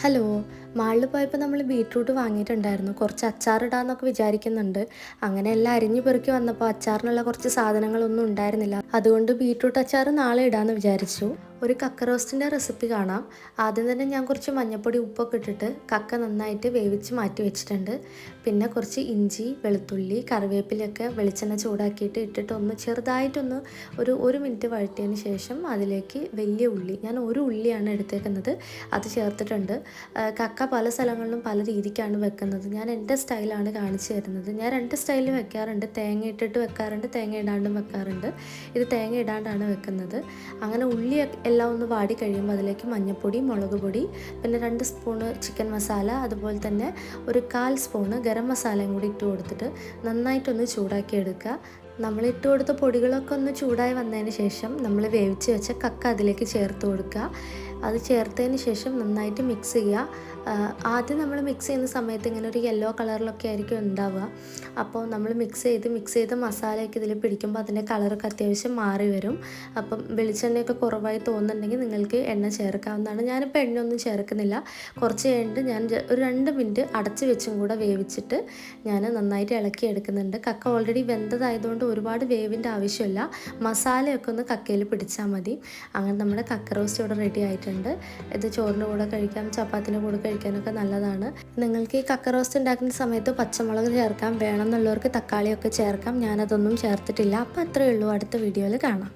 Hello. മാളിൽ പോയപ്പോൾ നമ്മൾ ബീറ്റ്റൂട്ട് വാങ്ങിയിട്ടുണ്ടായിരുന്നു. കുറച്ച് അച്ചാറിടാമെന്നൊക്കെ വിചാരിക്കുന്നുണ്ട്. അങ്ങനെ എല്ലാം അരിഞ്ഞു പെറുക്കി വന്നപ്പോൾ അച്ചാറിനുള്ള കുറച്ച് സാധനങ്ങളൊന്നും ഉണ്ടായിരുന്നില്ല. അതുകൊണ്ട് ബീറ്റ്റൂട്ട് അച്ചാർ നാളെ ഇടാമെന്ന് വിചാരിച്ചു. ഒരു കക്ക റോസ്റ്റിൻ്റെ റെസിപ്പി കാണാം. ആദ്യം തന്നെ ഞാൻ കുറച്ച് മഞ്ഞൾപ്പൊടി ഉപ്പൊക്കെ ഇട്ടിട്ട് കക്ക നന്നായിട്ട് വേവിച്ച് മാറ്റി വെച്ചിട്ടുണ്ട്. പിന്നെ കുറച്ച് ഇഞ്ചി, വെളുത്തുള്ളി, കറിവേപ്പിലയൊക്കെ വെളിച്ചെണ്ണ ചൂടാക്കിയിട്ട് ഇട്ടിട്ട് ഒന്ന് ചെറുതായിട്ടൊന്ന് ഒരു മിനിറ്റ് വഴറ്റിയതിന് ശേഷം അതിലേക്ക് വലിയ ഉള്ളി, ഞാൻ ഒരു ഉള്ളിയാണ് എടുത്തേക്കുന്നത്, അത് ചേർത്തിട്ടുണ്ട്. കക്ക പല സ്ഥലങ്ങളിലും പല രീതിക്കാണ് വെക്കുന്നത്. ഞാൻ എൻ്റെ സ്റ്റൈലാണ് കാണിച്ചു തരുന്നത്. ഞാൻ രണ്ട് സ്റ്റൈലിൽ വെക്കാറുണ്ട്. തേങ്ങ ഇട്ടിട്ട് വെക്കാറുണ്ട്, തേങ്ങ ഇടാണ്ടും വെക്കാറുണ്ട്. ഇത് തേങ്ങ ഇടാണ്ടാണ് വെക്കുന്നത്. അങ്ങനെ ഉള്ളി എല്ലാം ഒന്ന് വാടി കഴിയുമ്പോൾ അതിലേക്ക് മഞ്ഞൾപ്പൊടി, മുളക് പൊടി, പിന്നെ 2 സ്പൂണ് ചിക്കൻ മസാല, അതുപോലെ തന്നെ ഒരു 1/4 സ്പൂണ് ഗരം മസാലയും കൂടി ഇട്ട് കൊടുത്തിട്ട് നന്നായിട്ടൊന്ന് ചൂടാക്കി എടുക്കുക. നമ്മൾ ഇട്ട് കൊടുത്ത പൊടികളൊക്കെ ഒന്ന് ചൂടായി വന്നതിന് ശേഷം നമ്മൾ വേവിച്ച് വെച്ച കക്ക അതിലേക്ക് ചേർത്ത് കൊടുക്കുക. അത് ചേർത്തതിന് ശേഷം നന്നായിട്ട് മിക്സ് ചെയ്യുക. ആദ്യം നമ്മൾ മിക്സ് ചെയ്യുന്ന സമയത്ത് ഇങ്ങനെ ഒരു യെല്ലോ കളറിലൊക്കെ ആയിരിക്കും ഉണ്ടാവുക. അപ്പോൾ നമ്മൾ മിക്സ് ചെയ്ത് മസാലയൊക്കെ ഇതിൽ പിടിക്കുമ്പോൾ അതിൻ്റെ കളറൊക്കെ അത്യാവശ്യം മാറി വരും. അപ്പം വെളിച്ചെണ്ണയൊക്കെ കുറവായി തോന്നുന്നുണ്ടെങ്കിൽ നിങ്ങൾക്ക് എണ്ണ ചേർക്കാവുന്നതാണ്. ഞാനിപ്പോൾ എണ്ണയൊന്നും ചേർക്കുന്നില്ല. കുറച്ച് കഴിഞ്ഞിട്ട് ഞാൻ ഒരു 2 മിനിറ്റ് അടച്ച് വെച്ചും കൂടെ വേവിച്ചിട്ട് ഞാൻ നന്നായിട്ട് ഇളക്കി എടുക്കുന്നുണ്ട്. കക്ക ഓൾറെഡി വെന്തതായതുകൊണ്ട് ഒരുപാട് വേവിൻ്റെ ആവശ്യമില്ല. മസാലയൊക്കെ ഒന്ന് കക്കയിൽ പിടിച്ചാൽ മതി. അങ്ങനെ നമ്മുടെ കക്ക റോസ്റ്റ് ഇവിടെ റെഡി ആയിട്ടുണ്ട്. ഇത് ചോറിൻ്റെ കൂടെ കഴിക്കാം, ചപ്പാത്തിൻ്റെ കൂടെ കഴിക്കാനൊക്കെ നല്ലതാണ്. നിങ്ങൾക്ക് ഈ കക്ക റോസ്റ്റ് ഉണ്ടാക്കുന്ന സമയത്ത് പച്ചമുളക് ചേർക്കാം, വേണമെന്നുള്ളവർക്ക് തക്കാളിയൊക്കെ ചേർക്കാം. ഞാനതൊന്നും ചേർത്തിട്ടില്ല. അപ്പോൾ അത്രയേ ഉള്ളൂ. അടുത്ത വീഡിയോയിൽ കാണാം.